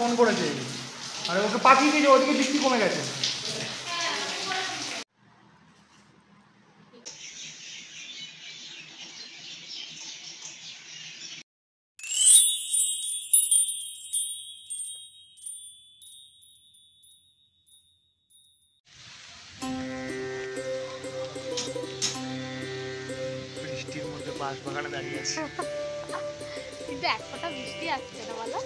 Phone করেছে আর ওকে পাঠিয়ে দিয়েছে, ওদিকে বৃষ্টি কমে গেছে। বৃষ্টির মধ্যে বাঁশ বাগানে দাঁড়িয়ে আছে, কিন্তু এক ফোঁটা বৃষ্টি আসছে না বলো।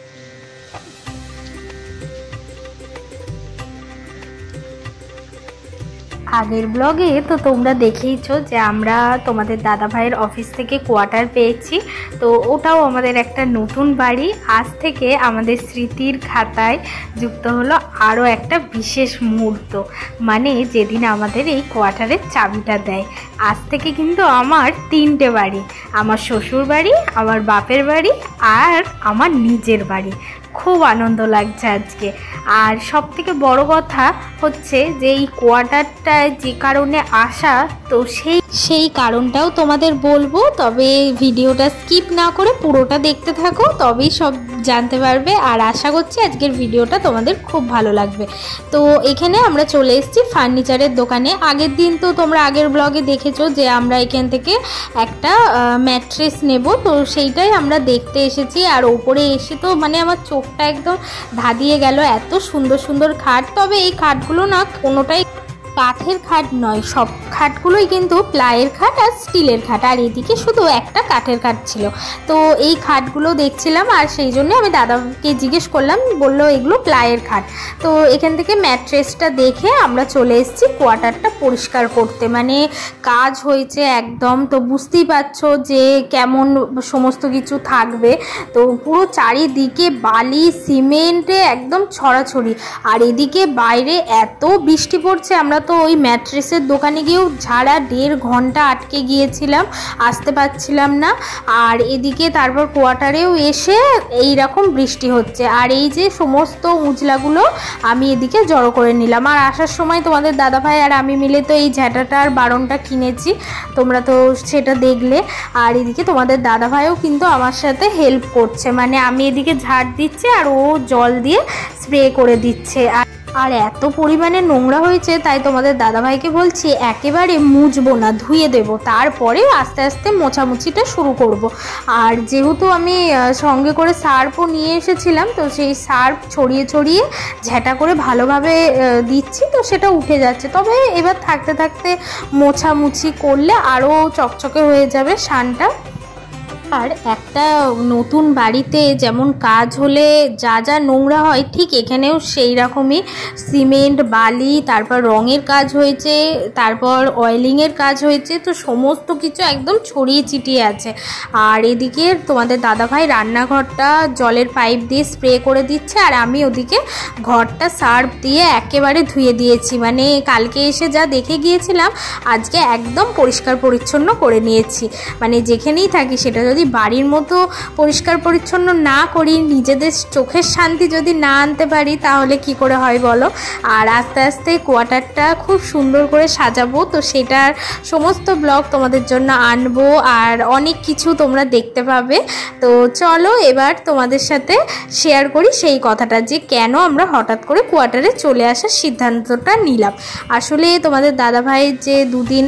আগের ব্লগে তো তোমরা দেখেইছো যে আমরা তোমাদের দাদা ভাইয়ের অফিস থেকে কোয়ার্টার পেয়েছি। তো ওটাও আমাদের একটা নতুন বাড়ি। আজ থেকে আমাদের স্মৃতির খাতায় যুক্ত হলো আরও একটা বিশেষ মুহূর্ত, মানে যেদিন আমাদের এই কোয়ার্টারের চাবিটা দেয়। আজ থেকে কিন্তু আমার 3টে বাড়ি, আমার শ্বশুর বাড়ি, আমার বাপের বাড়ি আর আমার নিজের বাড়ি। খুব আনন্দ লাগছে আজকে। আর সব থেকে বড় কথা হচ্ছে যে এই কোয়ার্টারটায় যে কারণে আসা, তো সেই কারণটাও তোমাদের বলবো, তবে ভিডিওটা স্কিপ না করে পুরোটা দেখতে থাকো, তবেই সব জানতে পারবে। আর আশা করছি আজকের ভিডিওটা তোমাদের খুব ভালো লাগবে। তো এখানে আমরা চলে এসেছি ফার্নিচারের দোকানে। আগের দিন তো তোমরা আগের ব্লগে দেখেছো যে আমরা এখান থেকে একটা ম্যাট্রেস নেব, তো সেইটাই আমরা দেখতে এসেছি। আর ওপরে এসে তো মানে আমার চোখটা একদম ধাঁধিয়ে গেল, এত সুন্দর সুন্দর খাট। তবে এই খাটগুলো না কোনোটাই কাঠের খাট নয়, সব খাটগুলোই কিন্তু প্লাইয়ের খাট আর স্টিলের খাট, আর এদিকে শুধু একটা কাঠের খাট ছিল। তো এই খাটগুলো দেখছিলাম আর সেই জন্য আমি দাদাকে জিজ্ঞেস করলাম, বললো এগুলো প্লাইয়ের খাট। তো এখান থেকে ম্যাট্রেসটা দেখে আমরা চলে এসেছি কোয়ার্টারটা পরিষ্কার করতে। মানে কাজ হয়েছে একদম, তো বুঝতেই পারছো যে কেমন সমস্ত কিছু থাকবে। তো পুরো চারিদিকে বালি সিমেন্টে একদম ছড়াছড়ি, আর এদিকে বাইরে এত বৃষ্টি পড়ছে। আমরা তো ওই ম্যাট্রেসের দোকানে গিয়েও ঝাড়া 1.5 ঘন্টা আটকে গিয়েছিলাম, আসতে পারছিলাম না। আর এদিকে তারপর কোয়ার্টারেও এসে এই রকম বৃষ্টি হচ্ছে, আর এই যে সমস্ত উজলাগুলো আমি এদিকে জড়ো করে নিলাম। আর আসার সময় তোমাদের দাদাভাই আর আমি মিলে তো এই ঝাঁটাটা আর বারণটা কিনেছি, তোমরা তো সেটা দেখলে। আর এদিকে তোমাদের দাদাভাইও কিন্তু আমার সাথে হেল্প করছে, মানে আমি এদিকে ঝাড় দিচ্ছি আর ও জল দিয়ে স্প্রে করে দিচ্ছে। আর এত পরিমাণে নোংরা হয়েছে, তাই তোমাদের দাদাভাইকে বলছি একেবারে মুছবো না, ধুয়ে দেব, তারপরে আস্তে আস্তে মোছামুছিটা শুরু করব। আর যেহেতু আমি সঙ্গে করে সার্ফও নিয়ে এসেছিলাম, তো সেই সার্ফ ছড়িয়ে ছড়িয়ে ঝেঁটা করে ভালোভাবে দিচ্ছি, তো সেটা উঠে যাচ্ছে। তবে এবার থাকতে থাকতে মোছামুছি করলে আরও চকচকে হয়ে যাবে সানটা। আর একটা নতুন বাড়িতে যেমন কাজ হলে যা যা নোংরা হয়, ঠিক এখানেও সেই রকমই সিমেন্ট বালি, তারপর রঙের কাজ হয়েছে, তারপর অয়েলিংয়ের কাজ হয়েছে, তো সমস্ত কিছু একদম ছড়িয়ে ছিটিয়ে আছে। আর এদিকে তোমাদের দাদাভাই রান্নাঘরটা জলের পাইপ দিয়ে স্প্রে করে দিচ্ছে, আর আমি ওদিকে ঘরটা সার্ফ দিয়ে একেবারে ধুয়ে দিয়েছি। মানে কালকে এসে যা দেখে গিয়েছিলাম, আজকে একদম পরিষ্কার পরিচ্ছন্ন করে নিয়েছি। মানে যেখানেই থাকি সেটা যদি বাড়ির মতো পরিষ্কার পরিচ্ছন্ন না করি, নিজেদের চোখের শান্তি যদি না আনতে পারি, তাহলে কি করে হয় বলো। আর আস্তে আস্তে কোয়ার্টারটা খুব সুন্দর করে সাজাবো, তো সেটার সমস্ত ব্লগ তোমাদের জন্য আনবো, আর অনেক কিছু তোমরা দেখতে পাবে। তো চলো এবার তোমাদের সাথে শেয়ার করি সেই কথাটা, যে কেন আমরা হঠাৎ করে কোয়ার্টারে চলে আসার সিদ্ধান্তটা নিলাম। আসলে তোমাদের দাদাভাইয়ের যে 2 দিন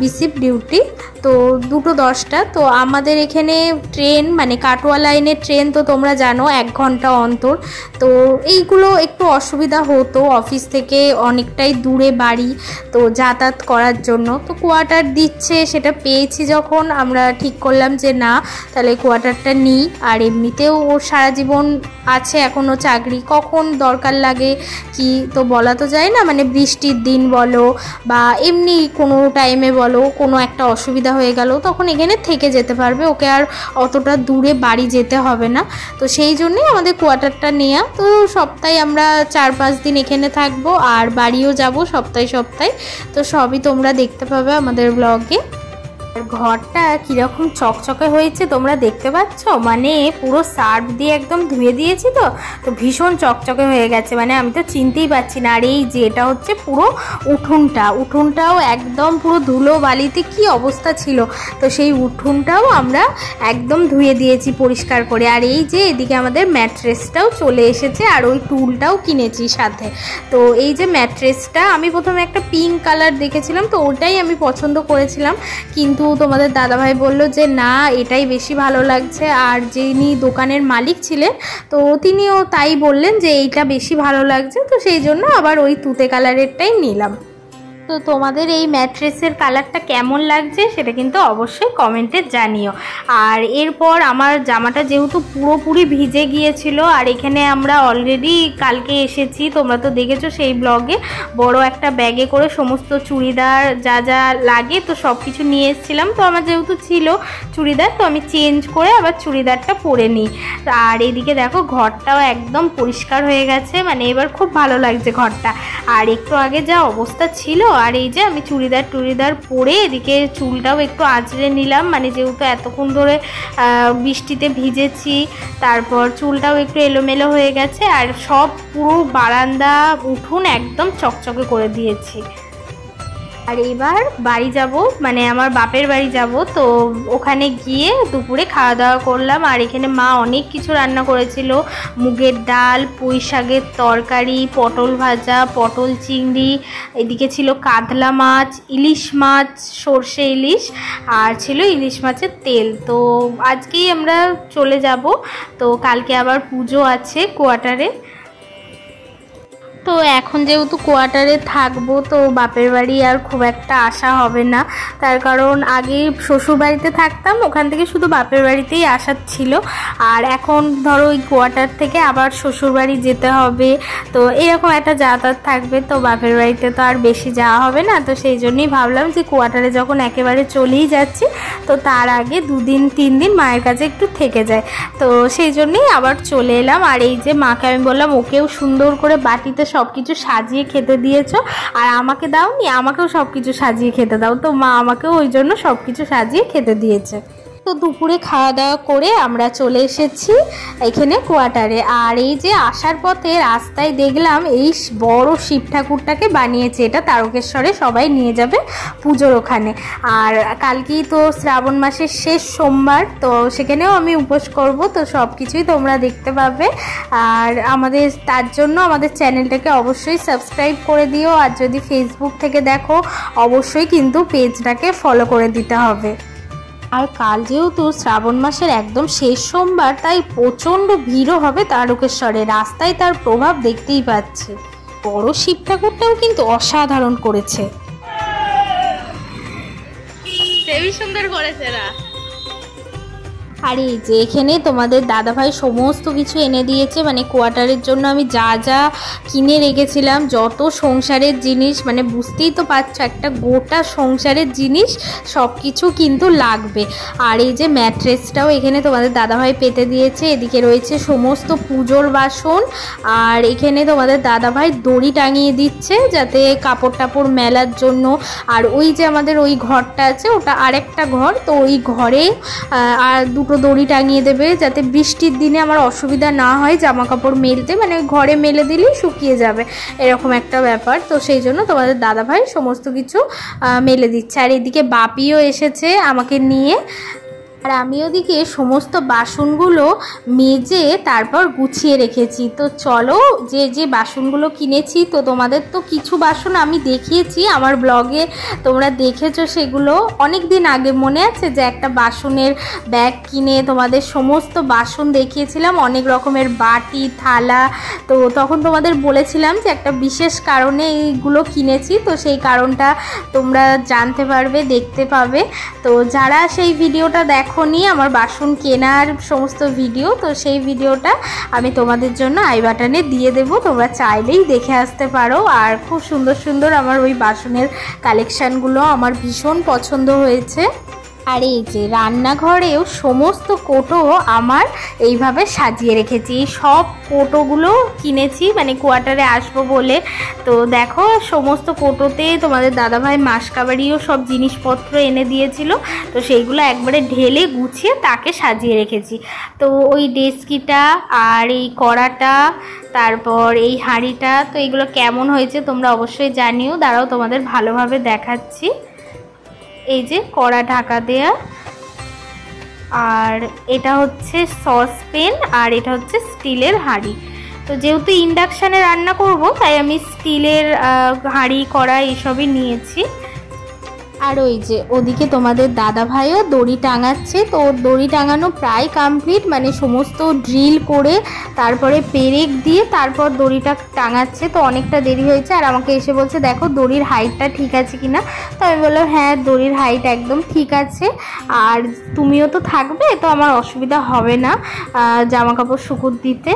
বিসিপ ডিউটি, তো 2:10, তো আমাদের এখানে ট্রেন মানে কাটোয়া লাইনের ট্রেন তো তোমরা জানো 1 ঘন্টা অন্তর। তো এইগুলো একটু অসুবিধা হতো, অফিস থেকে অনেকটাই দূরে বাড়ি, তো যাতায়াত করার জন্য। তো কোয়ার্টার দিচ্ছে, সেটা পেয়েছি যখন আমরা ঠিক করলাম যে না, তাহলে কোয়ার্টারটা নিই। আর এমনিতেও ওর সারা জীবন আছে এখনও চাকরি, কখন দরকার লাগে কি তো বলা তো যায় না। মানে বৃষ্টির দিন বলো বা এমনি কোনো টাইমে বলো, কোনো একটা অসুবিধা হয়ে গেল, তখন এখানে থেকে যেতে পারবে, ওকে আর অতটা দূরে বাড়ি যেতে হবে না। তো সেই জন্যই আমাদের কোয়ার্টারটা নেওয়া। তো সপ্তাহে আমরা 4-5 দিন এখানে থাকবো, আর বাড়িও যাব সপ্তাহে সপ্তাহে। তো সবই তোমরা দেখতে পাবে আমাদের ব্লগে। ঘরটা কিরকম চকচকে হয়েছে তোমরা দেখতে পাচ্ছ, মানে পুরো সার্ফ দিয়ে একদম ধুয়ে দিয়েছি তো ভীষণ চকচকে হয়ে গেছে, মানে আমি তো চিনতেই পারছি না। আর এই যে এটা হচ্ছে পুরো উঠোনটাও একদম পুরো ধুলো বালিতে কি অবস্থা ছিল, তো সেই উঠোনটাও আমরা একদম ধুয়ে দিয়েছি পরিষ্কার করে। আর এই যে এদিকে আমাদের ম্যাট্রেসটাও চলে এসেছে, আর ওই টুলটাও কিনেছি সাথে। তো এই যে ম্যাট্রেসটা আমি প্রথমে একটা পিঙ্ক কালার দেখেছিলাম, তো ওটাই আমি পছন্দ করেছিলাম, কিন্তু তোমাদের দাদাভাই বলল যে না এটাই বেশি ভালো লাগছে। আর যিনি দোকানের মালিক ছিলেন তো তিনিও তাই বললেন যে এইটা বেশি ভালো লাগছে, তো সেই জন্য আবার ওই তুতে কালারেরটাই নিলাম। তো তোমাদের এই ম্যাট্রেসের কালারটা কেমন লাগছে সেটা কিন্তু অবশ্যই কমেন্টে জানিও। আর এরপর আমার জামাটা যেহেতু পুরোপুরি ভিজে গিয়েছিল, আর এখানে আমরা অলরেডি কালকে এসেছি, তোমরা তো দেখেছো সেই ব্লগে, বড় একটা ব্যাগে করে সমস্ত চুড়িদার যা যা লাগে তো সব কিছু নিয়ে এসেছিলাম। তো আমার যেহেতু ছিল চুড়িদার, তো আমি চেঞ্জ করে আবার চুড়িদারটা পরে নিই। আর এদিকে দেখো ঘরটাও একদম পরিষ্কার হয়ে গেছে, মানে এবার খুব ভালো লাগছে ঘরটা। আর একটু আগে যা অবস্থা ছিল, আর এই যে আমি চুড়িদার পরে এদিকে চুলটাও একটু আঁচড়ে নিলাম, মানে যেহেতু এতক্ষণ ধরে বৃষ্টিতে ভিজেছি, তারপর চুলটাও একটু এলোমেলো হয়ে গেছে। আর সব পুরো বারান্দা উঠোন একদম চকচকে করে দিয়েছি। আর এবার বাড়ি যাব, মানে আমার বাপের বাড়ি যাব, তো ওখানে গিয়ে দুপুরে খাওয়া দাওয়া করলাম। আর এখানে মা অনেক কিছু রান্না করেছিল, মুগের ডাল, পুঁই শাকের তরকারি, পটল ভাজা, পটল চিংড়ি, এদিকে ছিল কাতলা মাছ, ইলিশ মাছ, সর্ষে ইলিশ, আর ছিল ইলিশ মাছের তেল। তো আজকেই আমরা চলে যাব, তো কালকে আবার পুজো আছে কোয়ার্টারে। তো এখন যেহেতু কোয়ার্টারে থাকবো, তো বাপের বাড়ি আর খুব একটা আসা হবে না, তার কারণ আগে শ্বশুর বাড়িতে থাকতাম, ওখান থেকে শুধু বাপের বাড়িতেই আসার ছিল। আর এখন ধরো ওই কোয়ার্টার থেকে আবার শ্বশুর বাড়ি যেতে হবে, তো এরকম একটা যাতায়াত থাকবে, তো বাপের বাড়িতে তো আর বেশি যাওয়া হবে না। তো সেই জন্যই ভাবলাম যে কোয়ার্টারে যখন একেবারে চলেই যাচ্ছি, তো তার আগে 2-3 দিন মায়ের কাছে একটু থেকে যায়, তো সেই জন্যই আবার চলে এলাম। আর এই যে মাকে আমি বললাম ওকেও সুন্দর করে বাটিতে সব কিছু সাজিয়ে খেতে দিয়েছো, আর আমাকে দাওনি, আমাকেও সব কিছু সাজিয়ে খেতে দাও। তো মা আমাকেও ওই জন্য সব কিছু সাজিয়ে খেতে দিয়েছে। তো দুপুরে খাওয়া দাওয়া করে আমরা চলে এসেছি এখানে কোয়ার্টারে। আর এই যে আসার পথে রাস্তায় দেখলাম এই বড় শিব ঠাকুরটাকে বানিয়েছে, এটা তারকেশ্বরে সবাই নিয়ে যাবে পুজোর ওখানে। আর কালকেই তো শ্রাবণ মাসের শেষ সোমবার, তো সেখানেও আমি উপোস করব, তো সব কিছুই তোমরা দেখতে পাবে। আর আমাদের তার জন্য আমাদের চ্যানেলটাকে অবশ্যই সাবস্ক্রাইব করে দিও, আর যদি ফেসবুক থেকে দেখো অবশ্যই কিন্তু পেজটাকে ফলো করে দিতে হবে। আর কাল যেহেতু শ্রাবণ মাসের একদম শেষ সোমবার, তাই প্রচণ্ড ভিড়ও হবে তারকেশ্বরে, রাস্তায় তার প্রভাব দেখতেই পাচ্ছি। বড় শিব ঠাকুরটাও কিন্তু অসাধারণ করেছে, হেবি সুন্দর করেছে এরা। আর এই যে এখানে তোমাদের দাদাভাই সমস্ত কিছু এনে দিয়েছে, মানে কোয়ার্টারের জন্য আমি যা যা কিনে রেখেছিলাম, যত সংসারের জিনিস, মানে বুঝতেই তো পারছো একটা গোটা সংসারের জিনিস সব কিছু কিন্তু লাগবে। আর এই যে ম্যাট্রেসটাও এখানে তোমাদের দাদাভাই পেতে দিয়েছে, এদিকে রয়েছে সমস্ত পুজোর বাসন, আর এখানে তোমাদের দাদাভাই দড়ি টাঙিয়ে দিচ্ছে যাতে কাপড় টাপড় মেলার জন্য। আর ওই যে আমাদের ওই ঘরটা আছে, ওটা আরেকটা ঘর, তো ওই ঘরে আর দুটো দড়ি টাঙিয়ে দেবে যাতে বৃষ্টির দিনে আমার অসুবিধা না হয় জামা কাপড় মেলতে, মানে ঘরে মেলে দিলেই শুকিয়ে যাবে, এরকম একটা ব্যাপার। তো সেই জন্য তোমাদের দাদাভাই সমস্ত কিছু মেলে দিচ্ছে। আর এদিকে বাপিও এসেছে আমাকে নিয়ে, আর আমি ওদিকে সমস্ত বাসনগুলো মেজে তারপর গুছিয়ে রেখেছি। তো চলো যে যে বাসনগুলো কিনেছি, তো তোমাদের তো কিছু বাসন আমি দেখিয়েছি আমার ব্লগে, তোমরা দেখেছো সেগুলো অনেক দিন আগে, মনে আছে যে একটা বাসনের ব্যাগ কিনে তোমাদের সমস্ত বাসন দেখিয়েছিলাম, অনেক রকমের বাটি থালা। তো তখন তোমাদের বলেছিলাম যে একটা বিশেষ কারণে এইগুলো কিনেছি, তো সেই কারণটা তোমরা জানতে পারবে, দেখতে পাবে। তো যারা সেই ভিডিওটা দেখোনি আমার বাসন কেনার সমস্ত ভিডিও, তো সেই ভিডিওটা আমি তোমাদের জন্য আই বাটনে দিয়ে দেবো, তোমরা চাইলেই দেখে আসতে পারো। আর খুব সুন্দর সুন্দর আমার ওই বাসনের কালেকশানগুলো আমার ভীষণ পছন্দ হয়েছে। আর এই যে রান্নাঘরেও সমস্ত কোটো আমার এইভাবে সাজিয়ে রেখেছি। সব কোটোগুলো কিনেছি মানে কোয়ার্টারে আসবো বলে। তো দেখো সমস্ত কোটোতে তোমাদের দাদাভাই মাসকাবাড়িও সব জিনিসপত্র এনে দিয়েছিল, তো সেইগুলো একবারে ঢেলে গুছিয়ে তাকে সাজিয়ে রেখেছি। তো ওই ডেস্কিটা আর এই কড়াটা, তারপর এই হাঁড়িটা, তো এগুলো কেমন হয়েছে তোমরা অবশ্যই জানিও। দাঁড়াও তোমাদের ভালোভাবে দেখাচ্ছি। এই যে কড়া ঢাকা দেয়া, আর এটা হচ্ছে সসপ্যান, আর এটা হচ্ছে স্টিলের হাঁড়ি। তো যেহেতু ইন্ডাকশানে রান্না করব তাই আমি স্টিলের হাঁড়ি কড়াই এসবই নিয়েছি। আর ওই যে ওদিকে তোমাদের দাদাভাইও দড়ি টাঙাচ্ছে। তো ওর দড়ি টাঙানো প্রায় কমপ্লিট, মানে সমস্ত ড্রিল করে তারপরে পেরেক দিয়ে তারপর দড়িটা টাঙাচ্ছে। তো অনেকটা দেরি হয়েছে, আর আমাকে এসে বলছে দেখো দড়ির হাইটটা ঠিক আছে কিনা। তো আমি বললাম হ্যাঁ দড়ির হাইট একদম ঠিক আছে, আর তুমিও তো থাকবে তো আমার অসুবিধা হবে না জামা কাপড় শুকুর দিতে।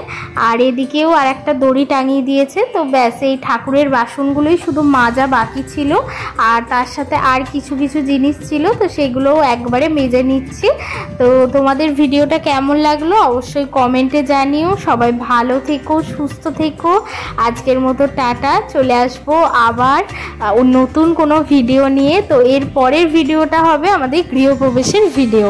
আর এদিকেও আর একটা দড়ি টাঙিয়ে দিয়েছে। তো ব্যাস এই ঠাকুরের বাসনগুলোই শুধু মাজা বাকি ছিল, আর তার সাথে আর কিছু কিছু জিনিস ছিল, তো সেগুলোও একবারে মেজে নিচ্ছি। তো তোমাদের ভিডিওটা কেমন লাগলো অবশ্যই কমেন্টে জানিও। সবাই ভালো থেকো, সুস্থ থেকো। আজকের মতো টাটা, চলে আসবো আবার নতুন কোনো ভিডিও নিয়ে। তো এর পরের ভিডিওটা হবে আমাদের গৃহপ্রবেশের ভিডিও।